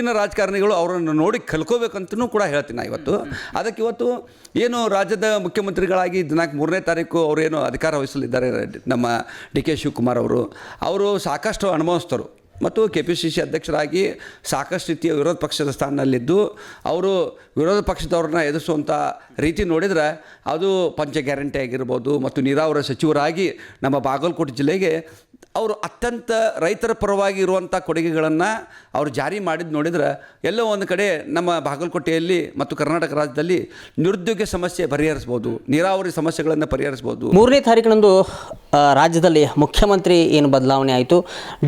ಇನ್ನು ರಾಜಕಾರಣಿಗಳು ಅವರನ್ನು ನೋಡಿ ಕಲ್ಕೋಬೇಕಂತನೂ ಕೂಡ ಹೇಳ್ತೀನಿ ನಾನು ಇವತ್ತು. ಅದಕ್ಕೆ ಇವತ್ತು ಏನು ರಾಜ್ಯದ ಮುಖ್ಯಮಂತ್ರಿಗಳಾಗಿ ದಿನಾಂಕ 3ನೇ ತಾರೀಕು ಅವರೇನು ಅಧಿಕಾರ ವಹಿಸಲಿದ್ದಾರೆ ನಮ್ಮ ಡಿ ಕೆ ಶಿವಕುಮಾರ್ ಅವರು ಸಾಕಷ್ಟು ಅನುಭವಿಸ್ತರು ಮತ್ತು KPCC ಅಧ್ಯಕ್ಷರಾಗಿ ಸಾಕಷ್ಟು ರೀತಿಯ ವಿರೋಧ ಪಕ್ಷದ ಸ್ಥಾನದಲ್ಲಿದ್ದು ಅವರು ವಿರೋಧ ಪಕ್ಷದವ್ರನ್ನ ಎದುರಿಸುವಂಥ ರೀತಿ ನೋಡಿದರೆ ಅದು ಪಂಚ ಗ್ಯಾರಂಟಿ ಆಗಿರ್ಬೋದು ಮತ್ತು ನೀರಾವರಿ ಸಚಿವರಾಗಿ ನಮ್ಮ ಬಾಗಲಕೋಟೆ ಜಿಲ್ಲೆಗೆ ಅವರು ಅತ್ಯಂತ ರೈತರ ಪರವಾಗಿ ಇರುವಂಥ ಕೊಡುಗೆಗಳನ್ನು ಅವರು ಜಾರಿ ಮಾಡಿದ್ದು ನೋಡಿದರೆ ಎಲ್ಲೋ ಒಂದು ಕಡೆ ನಮ್ಮ ಬಾಗಲಕೋಟೆಯಲ್ಲಿ ಮತ್ತು ಕರ್ನಾಟಕ ರಾಜ್ಯದಲ್ಲಿ ನಿರುದ್ಯೋಗ ಸಮಸ್ಯೆ ಪರಿಹರಿಸ್ಬೋದು, ನೀರಾವರಿ ಸಮಸ್ಯೆಗಳನ್ನು ಪರಿಹರಿಸ್ಬೋದು. 3ನೇ ತಾರೀಕಿನಂದು ರಾಜ್ಯದಲ್ಲಿ ಮುಖ್ಯಮಂತ್ರಿ ಏನು ಬದಲಾವಣೆ ಆಯಿತು,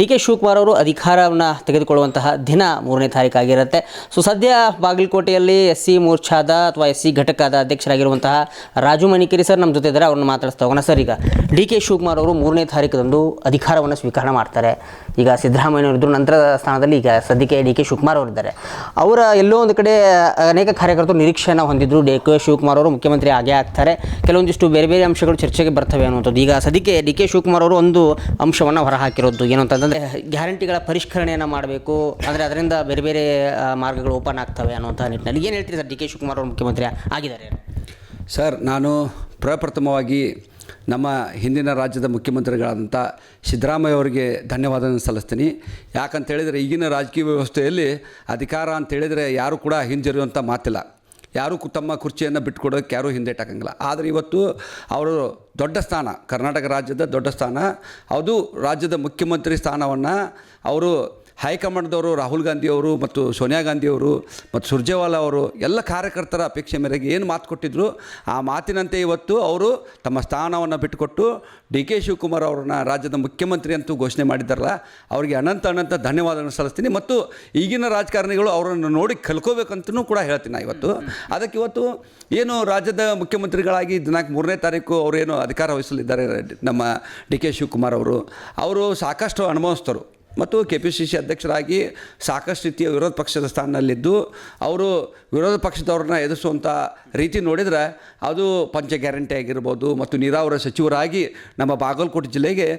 ಡಿ ಕೆ ಶಿವಕುಮಾರ್ ಅವರು ಅಧಿಕಾರವನ್ನು ತೆಗೆದುಕೊಳ್ಳುವಂತಹ ದಿನ 3ನೇ ತಾರೀಕು ಆಗಿರುತ್ತೆ. ಸೊ ಸದ್ಯ ಬಾಗಲಕೋಟೆಯಲ್ಲಿ SC ಮೋರ್ಚಾದ ಅಥವಾ SC ಘಟಕದ ಅಧ್ಯಕ್ಷರಾಗಿರುವಂತಹ ರಾಜು ಮಣಿಕೇರಿ ಸರ್ ನಮ್ಮ ಜೊತೆ ಇದ್ದಾರೆ. ಅವ್ರನ್ನ ಮಾತಾಡಿಸ್ತಾ ಹೋಗೋಣ. ಸರ್, ಈಗ ಡಿ ಕೆ ಶಿವಕುಮಾರ್ ಅವರು 3ನೇ ತಾರೀಕದಂದು ಅಧಿಕಾರವನ್ನು ಸ್ವೀಕಾರ ಮಾಡ್ತಾರೆ. ಈಗ ಸಿದ್ದರಾಮಯ್ಯನವರಿದ್ದರು, ನಂತರ ಸ್ಥಾನದಲ್ಲಿ ಈಗ ಸದ್ಯಕ್ಕೆ ಡಿ ಕೆ ಶಿವಕುಮಾರ್ ಅವರಿದ್ದಾರೆ. ಅವರ ಎಲ್ಲೋ ಒಂದು ಕಡೆ ಅನೇಕ ಕಾರ್ಯಕರ್ತರು ನಿರೀಕ್ಷೆಯನ್ನು ಹೊಂದಿದ್ರು, ಡಿ ಕೆ ಶಿವಕುಮಾರ್ ಅವರು ಮುಖ್ಯಮಂತ್ರಿ ಆಗೇ ಆಗ್ತಾರೆ, ಕೆಲವೊಂದಿಷ್ಟು ಬೇರೆ ಬೇರೆ ಅಂಶಗಳು ಚರ್ಚೆಗೆ ಬರ್ತವೆ ಅನ್ನುವಂಥದ್ದು. ಈಗ ಸದ್ಯಕ್ಕೆ ಡಿ ಕೆ ಶಿವಕುಮಾರ್ ಅವರು ಒಂದು ಅಂಶವನ್ನು ಹೊರಹಾಕಿರೋದು ಏನು ಅಂತಂದರೆ ಗ್ಯಾರಂಟಿಗಳ ಪರಿಷ್ಕರಣೆಯನ್ನು ಮಾಡಬೇಕು, ಅಂದರೆ ಅದರಿಂದ ಬೇರೆ ಬೇರೆ ಮಾರ್ಗಗಳು ಓಪನ್ ಆಗ್ತವೆ ಅನ್ನುವಂಥ ನಿಟ್ಟಿನಲ್ಲಿ ಏನು ಹೇಳ್ತೀರಿ ಸರ್? ಡಿ ಕೆ ಶಿವಕುಮಾರ್ ಅವರು ಮುಖ್ಯಮಂತ್ರಿ ಆಗಿದ್ದಾರೆ. ಸರ್, ನಾನು ಪ್ರಪ್ರಥಮವಾಗಿ ನಮ್ಮ ಹಿಂದಿನ ರಾಜ್ಯದ ಮುಖ್ಯಮಂತ್ರಿಗಳಾದಂಥ ಸಿದ್ದರಾಮಯ್ಯ ಅವರಿಗೆ ಧನ್ಯವಾದವನ್ನು ಸಲ್ಲಿಸ್ತೀನಿ. ಯಾಕಂತೇಳಿದರೆ ಈಗಿನ ರಾಜಕೀಯ ವ್ಯವಸ್ಥೆಯಲ್ಲಿ ಅಧಿಕಾರ ಅಂತೇಳಿದರೆ ಯಾರೂ ಕೂಡ ಹಿಂಜರಿಯುವಂಥ ಮಾತಿಲ್ಲ, ಯಾರೂ ತಮ್ಮ ಕುರ್ಚಿಯನ್ನು ಬಿಟ್ಟುಕೊಡೋಕ್ಕೆ ಯಾರೂ ಹಿಂದೇಟಾಕಂಗಿಲ್ಲ. ಆದರೆ ಇವತ್ತು ಅವರು ದೊಡ್ಡ ಸ್ಥಾನ, ಕರ್ನಾಟಕ ರಾಜ್ಯದ ದೊಡ್ಡ ಸ್ಥಾನ, ಅದು ರಾಜ್ಯದ ಮುಖ್ಯಮಂತ್ರಿ ಸ್ಥಾನವನ್ನು ಅವರು ಹೈಕಮಾಂಡ್ದವರು ರಾಹುಲ್ ಗಾಂಧಿಯವರು ಮತ್ತು ಸೋನಿಯಾ ಗಾಂಧಿಯವರು ಮತ್ತು ಸುರ್ಜೇವಾಲಾ ಅವರು ಎಲ್ಲ ಕಾರ್ಯಕರ್ತರ ಅಪೇಕ್ಷೆ ಮೇರೆಗೆ ಏನು ಮಾತು ಕೊಟ್ಟಿದ್ದರು ಆ ಮಾತಿನಂತೆ ಇವತ್ತು ಅವರು ತಮ್ಮ ಸ್ಥಾನವನ್ನು ಬಿಟ್ಟುಕೊಟ್ಟು ಡಿ ಕೆ ಶಿವಕುಮಾರ್ ಅವ್ರನ್ನ ರಾಜ್ಯದ ಮುಖ್ಯಮಂತ್ರಿ ಅಂತೂ ಘೋಷಣೆ ಮಾಡಿದ್ದಾರಲ್ಲ, ಅವರಿಗೆ ಅನಂತ ಧನ್ಯವಾದವನ್ನು ಸಲ್ಲಿಸ್ತೀನಿ. ಮತ್ತು ಈಗಿನ ರಾಜಕಾರಣಿಗಳು ಅವರನ್ನು ನೋಡಿ ಕಲ್ಕೋಬೇಕಂತನೂ ಕೂಡ ಹೇಳ್ತೀನಿ ನಾನು ಇವತ್ತು. ಅದಕ್ಕೆ ಇವತ್ತು ಏನು ರಾಜ್ಯದ ಮುಖ್ಯಮಂತ್ರಿಗಳಾಗಿ ದಿನಾಂಕ 3ನೇ ತಾರೀಕು ಅವರೇನು ಅಧಿಕಾರ ವಹಿಸಲಿದ್ದಾರೆ ನಮ್ಮ ಡಿ ಕೆ ಶಿವಕುಮಾರ್ ಅವರು ಸಾಕಷ್ಟು ಅನುಭವಿಸ್ತರು ಮತ್ತು KPCC ಅಧ್ಯಕ್ಷರಾಗಿ ಸಾಕಷ್ಟು ರೀತಿಯ ವಿರೋಧ ಪಕ್ಷದ ಸ್ಥಾನದಲ್ಲಿದ್ದು ಅವರು ವಿರೋಧ ಪಕ್ಷದವ್ರನ್ನ ಎದುರಿಸುವಂಥ ರೀತಿ ನೋಡಿದರೆ ಅದು ಪಂಚ ಗ್ಯಾರಂಟಿ ಆಗಿರ್ಬೋದು ಮತ್ತು ನೀರಾವರಿ ಸಚಿವರಾಗಿ ನಮ್ಮ ಬಾಗಲಕೋಟೆ ಜಿಲ್ಲೆಗೆ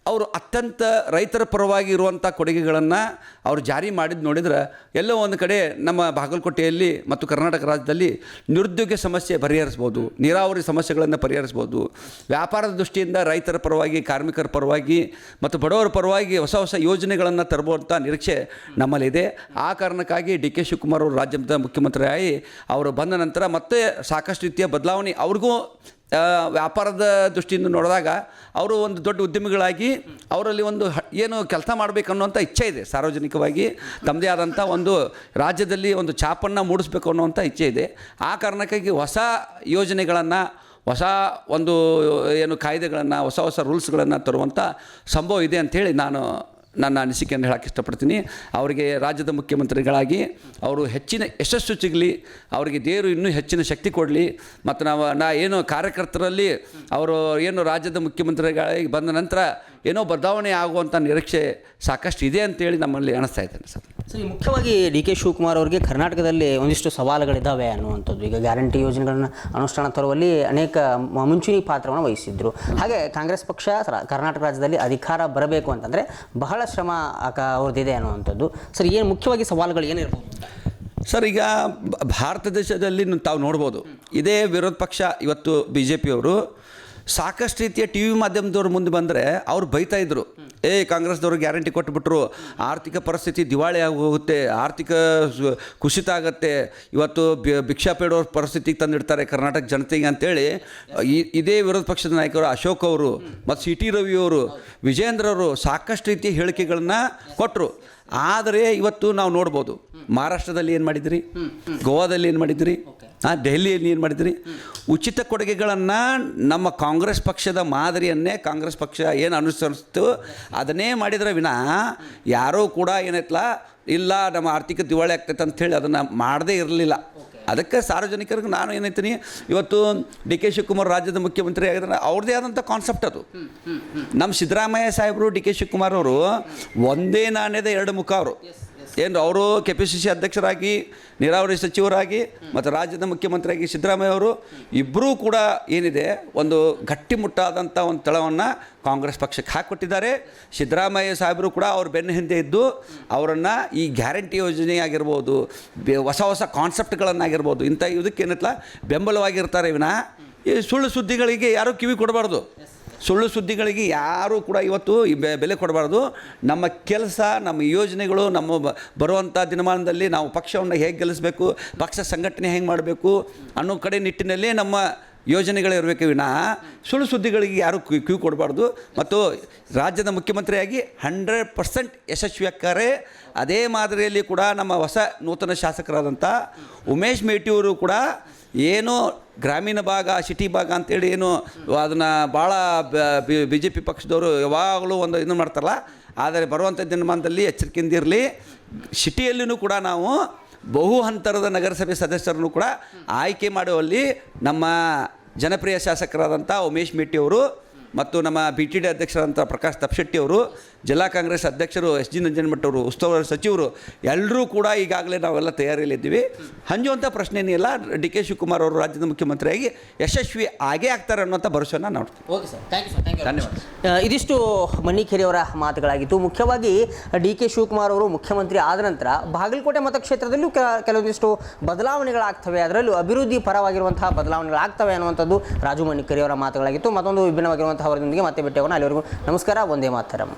ಅವರು ಅತ್ಯಂತ ರೈತರ ಪರವಾಗಿ ಇರುವಂಥ ಕೊಡುಗೆಗಳನ್ನು ಅವರು ಜಾರಿ ಮಾಡಿದ್ದು ನೋಡಿದರೆ ಎಲ್ಲೋ ಒಂದು ಕಡೆ ನಮ್ಮ ಬಾಗಲಕೋಟೆಯಲ್ಲಿ ಮತ್ತು ಕರ್ನಾಟಕ ರಾಜ್ಯದಲ್ಲಿ ನಿರುದ್ಯೋಗ ಸಮಸ್ಯೆ ಪರಿಹರಿಸ್ಬೋದು, ನೀರಾವರಿ ಸಮಸ್ಯೆಗಳನ್ನು ಪರಿಹರಿಸ್ಬೋದು, ವ್ಯಾಪಾರದ ದೃಷ್ಟಿಯಿಂದ ರೈತರ ಪರವಾಗಿ, ಕಾರ್ಮಿಕರ ಪರವಾಗಿ ಮತ್ತು ಬಡವರ ಪರವಾಗಿ ಹೊಸ ಯೋಜನೆಗಳನ್ನು ತರುವಂಥ ನಿರೀಕ್ಷೆ ನಮ್ಮಲ್ಲಿದೆ. ಆ ಕಾರಣಕ್ಕಾಗಿ ಡಿ ಕೆ ಶಿವಕುಮಾರ್ ಅವರು ರಾಜ್ಯದ ಮುಖ್ಯಮಂತ್ರಿಯಾಗಿ ಅವರು ಬಂದ ನಂತರ ಮತ್ತೆ ಸಾಕಷ್ಟು ರೀತಿಯ ಬದಲಾವಣೆ ಅವ್ರಿಗೂ ವ್ಯಾಪಾರದ ದೃಷ್ಟಿಯಿಂದ ನೋಡಿದಾಗ ಅವರು ಒಂದು ದೊಡ್ಡ ಉದ್ಯಮಿಗಳಾಗಿ ಅವರಲ್ಲಿ ಒಂದು ಏನು ಕೆಲಸ ಮಾಡಬೇಕನ್ನುವಂಥ ಇಚ್ಛೆ ಇದೆ, ಸಾರ್ವಜನಿಕವಾಗಿ ತಮ್ಮದೇ ಆದಂಥ ಒಂದು ರಾಜ್ಯದಲ್ಲಿ ಒಂದು ಛಾಪನ್ನು ಮೂಡಿಸ್ಬೇಕು ಅನ್ನುವಂಥ ಇಚ್ಛೆ ಇದೆ. ಆ ಕಾರಣಕ್ಕಾಗಿ ಹೊಸ ಯೋಜನೆಗಳನ್ನು, ಹೊಸ ಒಂದು ಏನು ಕಾಯ್ದೆಗಳನ್ನು, ಹೊಸ ರೂಲ್ಸ್ಗಳನ್ನು ತರುವಂಥ ಸಂಭವ ಇದೆ ಅಂಥೇಳಿ ನಾನು ನನ್ನ ಅನಿಸಿಕೆಯನ್ನು ಹೇಳಕ್ಕೆ ಇಷ್ಟಪಡ್ತೀನಿ. ಅವರಿಗೆ ರಾಜ್ಯದ ಮುಖ್ಯಮಂತ್ರಿಗಳಾಗಿ ಅವರು ಹೆಚ್ಚಿನ ಯಶಸ್ಸು ಸಿಗಲಿ, ಅವರಿಗೆ ದೇವರು ಇನ್ನೂ ಹೆಚ್ಚಿನ ಶಕ್ತಿ ಕೊಡಲಿ. ಮತ್ತು ಏನು ಕಾರ್ಯಕರ್ತರಲ್ಲಿ ಅವರು ಏನು ರಾಜ್ಯದ ಮುಖ್ಯಮಂತ್ರಿಗಳಾಗಿ ಬಂದ ನಂತರ ಏನೋ ಬದಲಾವಣೆ ಆಗುವಂಥ ನಿರೀಕ್ಷೆ ಸಾಕಷ್ಟು ಇದೆ ಅಂತೇಳಿ ನಮ್ಮಲ್ಲಿ ಅನಿಸ್ತಾ ಇದ್ದೇನೆ ಸರ್. ಸೊ ಈ ಮುಖ್ಯವಾಗಿ ಡಿ ಕೆ ಶಿವಕುಮಾರ್ ಅವರಿಗೆ ಕರ್ನಾಟಕದಲ್ಲಿ ಒಂದಿಷ್ಟು ಸವಾಲುಗಳಿದ್ದಾವೆ ಅನ್ನುವಂಥದ್ದು. ಈಗ ಗ್ಯಾರಂಟಿ ಯೋಜನೆಗಳನ್ನು ಅನುಷ್ಠಾನ ತರುವಲ್ಲಿ ಅನೇಕ ಮುಂಚೂಣಿ ಪಾತ್ರವನ್ನು ವಹಿಸಿದ್ರು. ಹಾಗೆ ಕಾಂಗ್ರೆಸ್ ಪಕ್ಷ ಕರ್ನಾಟಕ ರಾಜ್ಯದಲ್ಲಿ ಅಧಿಕಾರ ಬರಬೇಕು ಅಂತಂದರೆ ಬಹಳ ಶ್ರಮ ಅವ್ರದ್ದಿದೆ ಅನ್ನುವಂಥದ್ದು. ಸರ್, ಏನು ಮುಖ್ಯವಾಗಿ ಸವಾಲುಗಳು ಏನಿರ್ಬೋದು ಸರ್? ಈಗ ಭಾರತ ದೇಶದಲ್ಲಿ ತಾವು ನೋಡ್ಬೋದು, ಇದೇ ವಿರೋಧ ಪಕ್ಷ ಇವತ್ತು BJP ಅವರು ಸಾಕಷ್ಟು ರೀತಿಯ TV ಮಾಧ್ಯಮದವ್ರು ಮುಂದೆ ಬಂದರೆ ಅವ್ರು ಬೈತಾಯಿದ್ರು, ಕಾಂಗ್ರೆಸ್ದವರು ಗ್ಯಾರಂಟಿ ಕೊಟ್ಟುಬಿಟ್ರು, ಆರ್ಥಿಕ ಪರಿಸ್ಥಿತಿ ದಿವಾಳಿ ಆಗೋಗುತ್ತೆ, ಆರ್ಥಿಕ ಕುಸಿತ ಆಗುತ್ತೆ, ಇವತ್ತು ಭಿಕ್ಷಾ ಬೇಡೋರ ಪರಿಸ್ಥಿತಿಗೆ ತಂದಿಡ್ತಾರೆ ಕರ್ನಾಟಕ ಜನತೆಗೆ ಅಂತೇಳಿ ಇದೇ ವಿರೋಧ ಪಕ್ಷದ ನಾಯಕರು ಅಶೋಕ್ ಅವರು ಮತ್ತು CT ರವಿಯವರು, ವಿಜೇಂದ್ರ ಅವರು ಸಾಕಷ್ಟು ರೀತಿಯ ಹೇಳಿಕೆಗಳನ್ನು ಕೊಟ್ಟರು. ಆದರೆ ಇವತ್ತು ನಾವು ನೋಡ್ಬೋದು, ಮಹಾರಾಷ್ಟ್ರದಲ್ಲಿ ಏನು ಮಾಡಿದ್ರಿ, ಗೋವಾದಲ್ಲಿ ಏನು ಮಾಡಿದ್ರಿ, ದೆಹಲಿಯಲ್ಲಿ ಏನು ಮಾಡಿದ್ರಿ, ಉಚಿತ ಕೊಡುಗೆಗಳನ್ನು ನಮ್ಮ ಕಾಂಗ್ರೆಸ್ ಪಕ್ಷದ ಮಾದರಿಯನ್ನೇ ಕಾಂಗ್ರೆಸ್ ಪಕ್ಷ ಏನು ಅನುಸರಿಸ್ತು ಅದನ್ನೇ ಮಾಡಿದರೆ ವಿನಃ ಯಾರೂ ಕೂಡ ಏನೈತಲ್ಲ ಇಲ್ಲ ನಮ್ಮ ಆರ್ಥಿಕ ದಿವಾಳಿ ಆಗ್ತೈತೆ ಅಂಥೇಳಿ ಅದನ್ನು ಮಾಡದೇ ಇರಲಿಲ್ಲ. ಅದಕ್ಕೆ ಸಾರ್ವಜನಿಕರಿಗೆ ನಾನು ಏನೈತೀನಿ, ಇವತ್ತು ಡಿ ಕೆ ಶಿವಕುಮಾರ್ ರಾಜ್ಯದ ಮುಖ್ಯಮಂತ್ರಿ ಆಗಿದ್ರೆ ಅವ್ರದ್ದೇ ಆದಂಥ ಕಾನ್ಸೆಪ್ಟ್ ಅದು. ನಮ್ಮ ಸಿದ್ದರಾಮಯ್ಯ ಸಾಹೇಬರು, ಡಿ ಕೆ ಶಿವಕುಮಾರ್ ಅವರು ಒಂದೇ ನಾಣ್ಯದ ಎರಡು ಮುಖ ಅವರು. ಏನು ಅವರು KPCC ಅಧ್ಯಕ್ಷರಾಗಿ ನೀರಾವರಿ ಸಚಿವರಾಗಿ ಮತ್ತು ರಾಜ್ಯದ ಮುಖ್ಯಮಂತ್ರಿಯಾಗಿ ಸಿದ್ದರಾಮಯ್ಯ ಅವರು ಇಬ್ಬರೂ ಕೂಡ ಏನಿದೆ ಒಂದು ಗಟ್ಟಿಮುಟ್ಟಾದಂಥ ಒಂದು ತಳವನ್ನು ಕಾಂಗ್ರೆಸ್ ಪಕ್ಷಕ್ಕೆ ಹಾಕಿಕೊಟ್ಟಿದ್ದಾರೆ. ಸಿದ್ದರಾಮಯ್ಯ ಸಾಹೇಬರು ಕೂಡ ಅವ್ರ ಬೆನ್ನ ಹಿಂದೆ ಇದ್ದು ಅವರನ್ನು ಈ ಗ್ಯಾರಂಟಿ ಯೋಜನೆ ಆಗಿರ್ಬೋದು, ಹೊಸ ಹೊಸ ಕಾನ್ಸೆಪ್ಟ್ಗಳನ್ನಾಗಿರ್ಬೋದು, ಇಂಥ ಇದಕ್ಕೇನತ್ಲ ಬೆಂಬಲವಾಗಿರ್ತಾರೆ ವಿನಃ ಈ ಸುಳ್ಳು ಸುದ್ದಿಗಳಿಗೆ ಯಾರೂ ಕಿವಿ ಕೊಡಬಾರ್ದು. ಸುಳ್ಳು ಸುದ್ದಿಗಳಿಗೆ ಯಾರೂ ಕೂಡ ಇವತ್ತು ಬೆಲೆ ಕೊಡಬಾರ್ದು. ನಮ್ಮ ಕೆಲಸ, ನಮ್ಮ ಯೋಜನೆಗಳು, ನಮ್ಮ ಬರುವಂಥ ದಿನಮಾನದಲ್ಲಿ ನಾವು ಪಕ್ಷವನ್ನು ಹೇಗೆ ಗೆಲ್ಲಿಸಬೇಕು, ಪಕ್ಷ ಸಂಘಟನೆ ಹೆಂಗೆ ಮಾಡಬೇಕು ಅನ್ನೋ ಕಡೆ ನಿಟ್ಟಿನಲ್ಲಿ ನಮ್ಮ ಯೋಜನೆಗಳಿರಬೇಕು ವಿನಃ ಸುಳ್ಳು ಸುದ್ದಿಗಳಿಗೆ ಯಾರೂ ಕಿವಿ ಕೊಡಬಾರ್ದು. ಮತ್ತು ರಾಜ್ಯದ ಮುಖ್ಯಮಂತ್ರಿಯಾಗಿ 100% ಯಶಸ್ವಿಯಾಗ್ತಾರೆ. ಅದೇ ಮಾದರಿಯಲ್ಲಿ ಕೂಡ ನಮ್ಮ ಹೊಸ ನೂತನ ಶಾಸಕರಾದಂಥ ಉಮೇಶ್ ಮೇಟಿಯವರು ಕೂಡ ಏನು ಗ್ರಾಮೀಣ ಭಾಗ, ಸಿಟಿ ಭಾಗ ಅಂತೇಳಿ ಏನು ಅದನ್ನು ಭಾಳ BJP ಪಕ್ಷದವರು ಯಾವಾಗಲೂ ಒಂದು ಇದು ಮಾಡ್ತಾರಲ್ಲ, ಆದರೆ ಬರುವಂಥ ದಿನಮಾನದಲ್ಲಿ ಎಚ್ಚರಿಕೆಯಿಂದ ಇರಲಿ. ಸಿಟಿಯಲ್ಲಿಯೂ ಕೂಡ ನಾವು ಬಹು ಹಂತರದ ನಗರಸಭೆ ಸದಸ್ಯರನ್ನು ಕೂಡ ಆಯ್ಕೆ ಮಾಡುವಲ್ಲಿ ನಮ್ಮ ಜನಪ್ರಿಯ ಶಾಸಕರಾದಂಥ ಉಮೇಶ್ ಮೇಟಿಯವರು ಮತ್ತು ನಮ್ಮ BTD ಅಧ್ಯಕ್ಷರಾದಂಥ ಪ್ರಕಾಶ್ ತಪ್ಶೆಟ್ಟಿಯವರು, ಜಿಲ್ಲಾ ಕಾಂಗ್ರೆಸ್ ಅಧ್ಯಕ್ಷರು SG ನಂಜನಮಠ ಅವರು, ಉಸ್ತುವಾರಿ ಸಚಿವರು ಎಲ್ಲರೂ ಕೂಡ ಈಗಾಗಲೇ ನಾವೆಲ್ಲ ತಯಾರಿಯಲ್ಲಿದ್ದೀವಿ. ಹಂಜುವಂಥ ಪ್ರಶ್ನೆನೇ ಇಲ್ಲ. DK ಶಿವಕುಮಾರ್ ಅವರು ರಾಜ್ಯದ ಮುಖ್ಯಮಂತ್ರಿಯಾಗಿ ಯಶಸ್ವಿ ಆಗೇ ಆಗ್ತಾರೆ ಅನ್ನೋಂಥ ಭರವಸೆಯನ್ನು ನಾವು. Okay sir, thank you sir, thank you. ಧನ್ಯವಾದ. ಇದಿಷ್ಟು ಮನ್ನಿಕೇರಿಯವರ ಮಾತುಗಳಾಗಿತ್ತು. ಮುಖ್ಯವಾಗಿ DK ಶಿವಕುಮಾರ್ ಅವರು ಮುಖ್ಯಮಂತ್ರಿ ಆದ ನಂತರ ಬಾಗಲಕೋಟೆ ಮತಕ್ಷೇತ್ರದಲ್ಲೂ ಕೆಲವೊಂದಿಷ್ಟು ಬದಲಾವಣೆಗಳಾಗ್ತವೆ, ಅದರಲ್ಲೂ ಅಭಿವೃದ್ಧಿ ಪರವಾಗಿರುವಂತಹ ಬದಲಾವಣೆಗಳಾಗ್ತವೆ ಅನ್ನುವಂಥದ್ದು ರಾಜು ಮನ್ನಿಕೇರಿಯವರ ಮಾತುಗಳಾಗಿತ್ತು. ಮತ್ತೊಂದು ವಿಭಿನ್ನವಾಗಿರುವಂತಹ ವರದಿಯೊಂದಿಗೆ ಮತ್ತೆ ಭೇಟಿಯಾಗೋಣ. ಅಲ್ಲಿವರೆಗೂ ನಮಸ್ಕಾರ, ವಂದೇ ಮಾತರಂ.